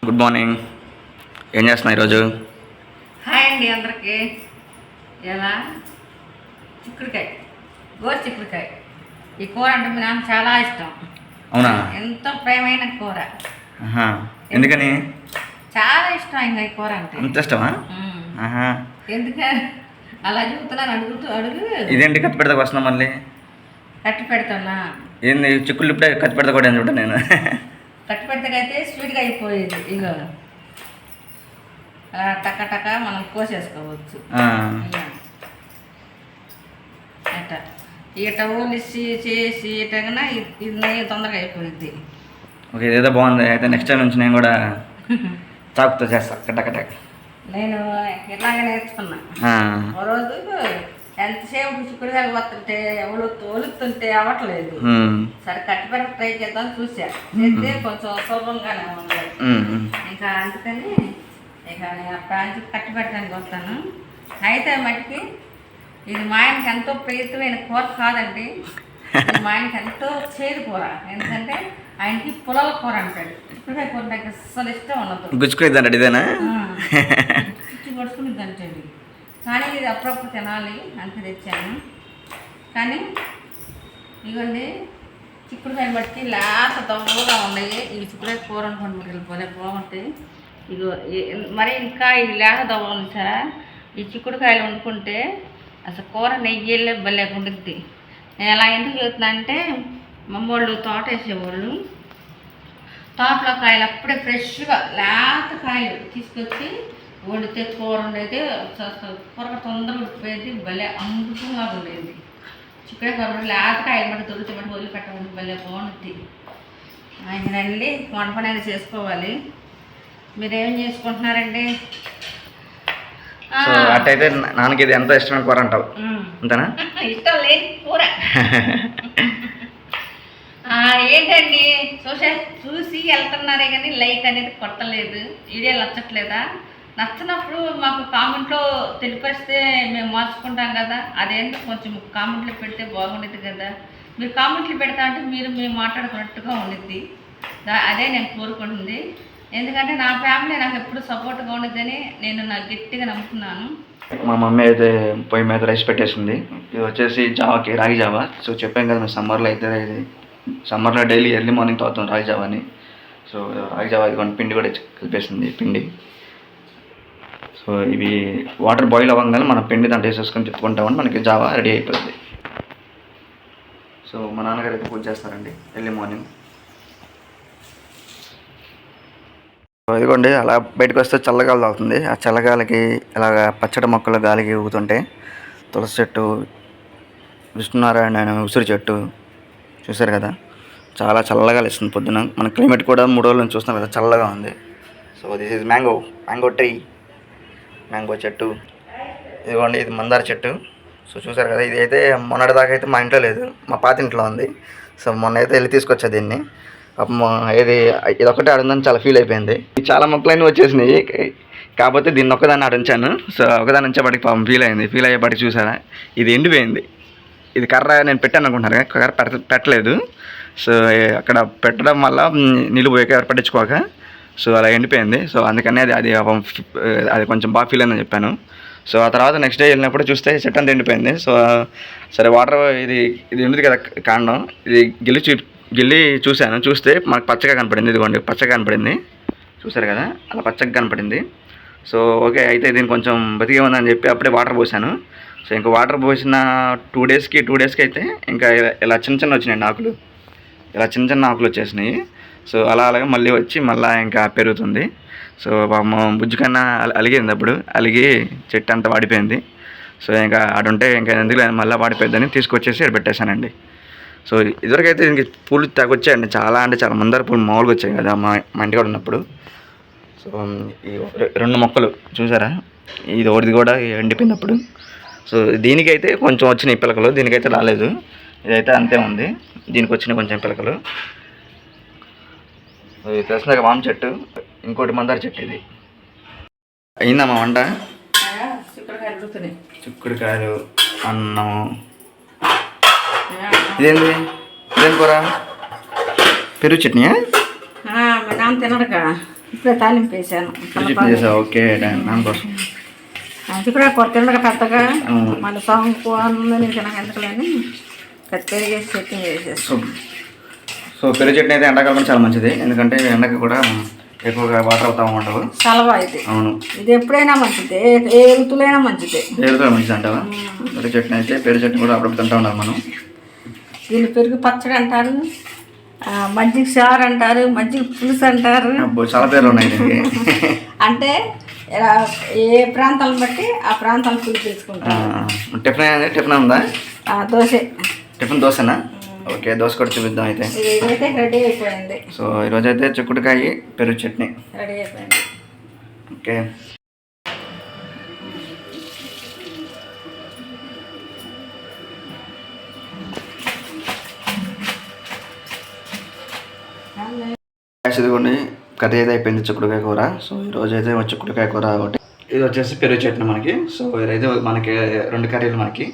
Good morning. ఏం చేస్తున్నా ఈరోజు? హాయ్ అండి అందరికీ. ఎలా చిక్కుడుకాయ, గోరు చిక్కుడుకాయ ఈ కూర అంటే మీ నాకు చాలా ఇష్టం. అవునా? ఎంతో ప్రేమైన కూర. ఎందుకని? చాలా ఇష్టం ఇంకా ఈ కూర అంటే. అంత ఇష్టమా? ఎందుకని అలా చెబుతున్నాను, అడుగు. ఇదేంటి కత్తి పెడతాకు వస్తున్నా మళ్ళీ? కట్టి పెడతానా? ఏంది చిక్కుళ్ళు ఇప్పుడే కత్తి పెడతా కూడా చూడ నేను. కట్టి పెడతాకైతే స్వీట్గా అయిపోయేది. ఇగో టక్క టక్క మనం కోసేసుకోవచ్చు. అట్ట ఇట ఊలిసి చేసి ఇటగా ఇది నెయ్యి తొందరగా అయిపోయింది. ఓకే, ఇదేదో బాగుంది. అయితే నెక్స్ట్ టైం నుంచి నేను కూడా చాకుతో చేస్తా కట్టకట్ట. నేను ఇలాగే నేర్చుకున్నా. ఓ రోజు ఎంతసేపు చిక్కుడుగా వస్తుంటే ఒలుతుంటే అవ్వట్లేదు. సరే కట్టిపెట్ట ట్రై చేద్దాం చూసా. చేస్తే కొంచెం సులభంగానే ఉంది. ఇంకా అందుకని ఇక నేను అప్పటి కట్టి పెట్టడానికి వస్తాను. అయితే మట్టికి ఇది మా ఆయనకి ఎంతో ప్రీతమైన కూర కాదండి. మా ఆయనకి ఎంతో చేదు కూర. ఎందుకంటే ఆయనకి పులల కూర అంటాడు. చిక్కుడుకాయ కూర నాకు అస్సలు ఇష్టం ఉండదు. గుచ్చుకునేది ఇదేనా? చిచ్చి కొడుకునేది అంటాడు. కానీ ఇది అప్పుడప్పుడు తినాలి అంత తెచ్చాను. కానీ ఇదిగోండి చిక్కుడుకాయ బట్టి లేత దొంగగా ఉన్నాయి. ఈ చిక్కుడుకాయ కూర అనుకోండి వెళ్ళిపోలే బాగుంటాయి. ఇగో మరి ఇంకా ఈ లేత దొంగ ఉంచారా? ఈ చిక్కుడుకాయలు వండుకుంటే అసలు కూర నెయ్యిలే భలే ఉండుద్ది. నేను ఎలా ఎందుకు చెబుతున్నా అంటే మమ్మోళ్ళు తోట వేసేవాళ్ళు. తోటలో కాయలు అప్పుడే ఫ్రెష్గా లేత కాయలు తీసుకొచ్చి వండితే కూర ఉండేది. కూర తొందరగా ఉడిపోయేది. భలే అమృతంగా ఉండేది. చిక్కుడే కూర లేత కాయలు మట్టి దొరికి మట్టి వదిలిపెట్టమని భలే బాగుంటుంది. ఆయన రండి వంట పని అనేది చేసుకోవాలి. మీరేం చేసుకుంటున్నారండి? అట్టయితే నాన్నకి ఇది ఎంతో ఇష్టమైన కూర అంటావు అంతేనా? ఇష్టం లేదు కూర. ఏంటండి చూసి వెళ్తున్నారే కానీ లైక్ అనేది కొట్టలేదు. వీడియో నచ్చట్లేదా? నచ్చినప్పుడు మాకు కామెంట్లో తెలిపేస్తే మేము మార్చుకుంటాం కదా. అదేంటో కొంచెం కామెంట్లు పెడితే బాగుండేది కదా. మీరు కామెంట్లు పెడతా అంటే మేము మాట్లాడుకున్నట్టుగా ఉండిద్ది. అదే నేను కోరుకుంటుంది. ఎందుకంటే నా ఫ్యామిలీ నాకు ఎప్పుడు సపోర్ట్గా ఉండదని నేను నాకు గట్టిగా నమ్ముతున్నాను. మా మమ్మీ అయితే పొయ్యి మీద రైస్ పెట్టేసింది. ఇది వచ్చేసి జావాకి, రాగి జావా. సో చెప్పాం కదా మేము సమ్మర్లో అయితే ఇది సమ్మర్లో డైలీ ఎర్లీ మార్నింగ్ తాగుతాం రాగి జావాని. సో రాగి జావా ఇది పిండి కూడా కలిపేసింది పిండి. సో ఇవి వాటర్ బాయిల్ అవ్వగానే మనం పిండి దాంట్లో వేసేసుకొని తిప్పుకుంటామని మనకి జావా రెడీ అయిపోతుంది. సో మా నాన్నగారు అయితే పూజ చేస్తారండి ఎర్లీ మార్నింగ్. ఇదిగోండి అలా బయటకు వస్తే చల్లగాలి తాగుతుంది. ఆ చల్లగాలికి ఇలాగ పచ్చడి మొక్కలు గాలికి ఊగుతుంటే తులసి చెట్టు, విష్ణునారాయణ ఉసిరి చెట్టు చూసారు కదా, చాలా చల్లగా ఇస్తుంది పొద్దున. మన క్లైమేట్ కూడా 3 రోజుల నుంచి చూస్తాం కదా, చల్లగా ఉంది. So this is mango tree, mango చెట్టు. ఇదిగోండి ఇది మందార చెట్టు. సో చూసారు కదా, ఇది అయితే మొన్నటిదాకా అయితే మా ఇంట్లో లేదు, మా పాత ఇంట్లో ఉంది. సో మొన్న అయితే వెళ్ళి తీసుకొచ్చా దీన్ని. ఇది ఒకటే ఆడుందని చాలా ఫీల్ అయిపోయింది. చాలా మొక్కలన్నీ వచ్చేసినాయి, కాకపోతే దీన్ని ఒక్కదాన్ని ఆడించాను. సో ఒకదాని నుంచేపటికి పాపం ఫీల్ అయ్యేపటికి చూసారా ఇది ఎండిపోయింది. ఇది కర్ర నేను పెట్టాను అనుకుంటున్నారు కదా, కర్ర పెట్టలేదు. సో అక్కడ పెట్టడం వల్ల నీళ్ళు పోయాక ఎవరు పట్టించుకోక సో అలా ఎండిపోయింది. సో అందుకని అది కొంచెం బాగా ఫీల్ అయిందని చెప్పాను. సో ఆ తర్వాత నెక్స్ట్ డే వెళ్ళినప్పుడు చూస్తే చెట్టు అంతా ఎండిపోయింది. సో సరే వాటర్ ఇది ఉంది కదా కాండం, ఇది గిల్లి చూశాను. చూస్తే మాకు పచ్చగా కనపడింది. ఇదిగోండి పచ్చగా కనపడింది, చూసారు కదా అలా పచ్చగా కనపడింది. సో ఓకే అయితే దీన్ని కొంచెం బతికే ఉందని చెప్పి అప్పుడే వాటర్ పోసాను. సో ఇంకా వాటర్ పోసిన 2 డేస్కి అయితే ఇంకా ఇలా చిన్న వచ్చినాయి ఆకులు, ఇలా చిన్న ఆకులు వచ్చేసినాయి. సో అలాగే మళ్ళీ వచ్చి ఇంకా పెరుగుతుంది. సో మా బుజ్జి కన్నా అలిగింది, అప్పుడు అలిగి చెట్టు అంతా వాడిపోయింది. సో ఇంకా ఆడుంటే ఇంకా ఎందుకు మళ్ళీ వాడిపోద్దని తీసుకొచ్చేసి పెట్టేశానండి. సో ఇదివరకైతే దీనికి పూలు వచ్చాయండి, చాలా అంటే చాలా మందార పూలు మామూలుగా వచ్చాయి కదా మా ఇంటికాడ ఉన్నప్పుడు. సో ఈ 2 మొక్కలు చూసారా, ఇది ఒకటిది కూడా ఎండిపోయినప్పుడు. సో దీనికైతే కొంచెం వచ్చినాయి పిలకలు, దీనికైతే రాలేదు. ఇదైతే అంతే ఉంది, దీనికి వచ్చినాయి కొంచెం పిలకలు. ఇది తెలిసిన వామ చెట్టు, ఇంకోటి మందార చెట్టు. ఇది అయిందమ్మా వంట? చిక్కుడుకాయలు, అన్నం. ఇదేం కూర? పెరుగు చట్నీయా? మా నాన్న తినడుగా ఇప్పుడే తాలింపు వేసాను. చట్నీ చేసావు, ఓకే దానికోసం. అది కూడా కొత్త పెద్దగా అవును. మళ్ళీ సాంపు అన్నీ తినక ఎందుకులేని పెరిగేసి చట్నీ వేసేస్తాం. సో పెరుగు చట్నీ అయితే ఎండాకాలం చాలా మంచిది, ఎందుకంటే ఎండకి కూడా ఎక్కువగా వాటర్ అవుతా ఉండవు. చలవా ఇది. అవును, ఇది ఎప్పుడైనా మంచిదే, ఏ ఋతులైనా మంచిదే. పెరుగు కూడా మంచిది అంటావా? పెరుగు చట్నీ అయితే పెరుగు చట్నీ కూడా అప్పుడప్పుడు తింటా ఉండాలి మనం. దీన్ని పెరుగు పచ్చడి అంటారు, మజ్జిగ చారు అంటారు, మజ్జిగ పులుసు అంటారు. అబ్బో, చాలా పేర్లు ఉన్నాయి దీనికి. అంటే ఏ ప్రాంతాలను బట్టి ఆ ప్రాంతాలను పిలిచి తెచ్చుకుంటారు. టిఫిన్ ఉందా? దోశ. టిఫిన్ దోశనా? ఓకే, దోశ కూడా చూపిద్దాం అయితే. ఇదైతే రెడీ అయిపోయింది. సో ఈరోజు అయితే చిక్కుడుకాయ పెరుగు చట్నీ రెడీ అయిపోయింది. ఓకే. ఇదిగోండి, కర్రీ అయితే అయిపోయింది చిక్కుడుకాయ కూర. సో ఈరోజు అయితే చిక్కుడుకాయ కూర ఒకటి, ఇది వచ్చేసి పెరుగు చట్నీ మనకి. సో ఇదైతే మనకి 2 కర్రీలు మనకి.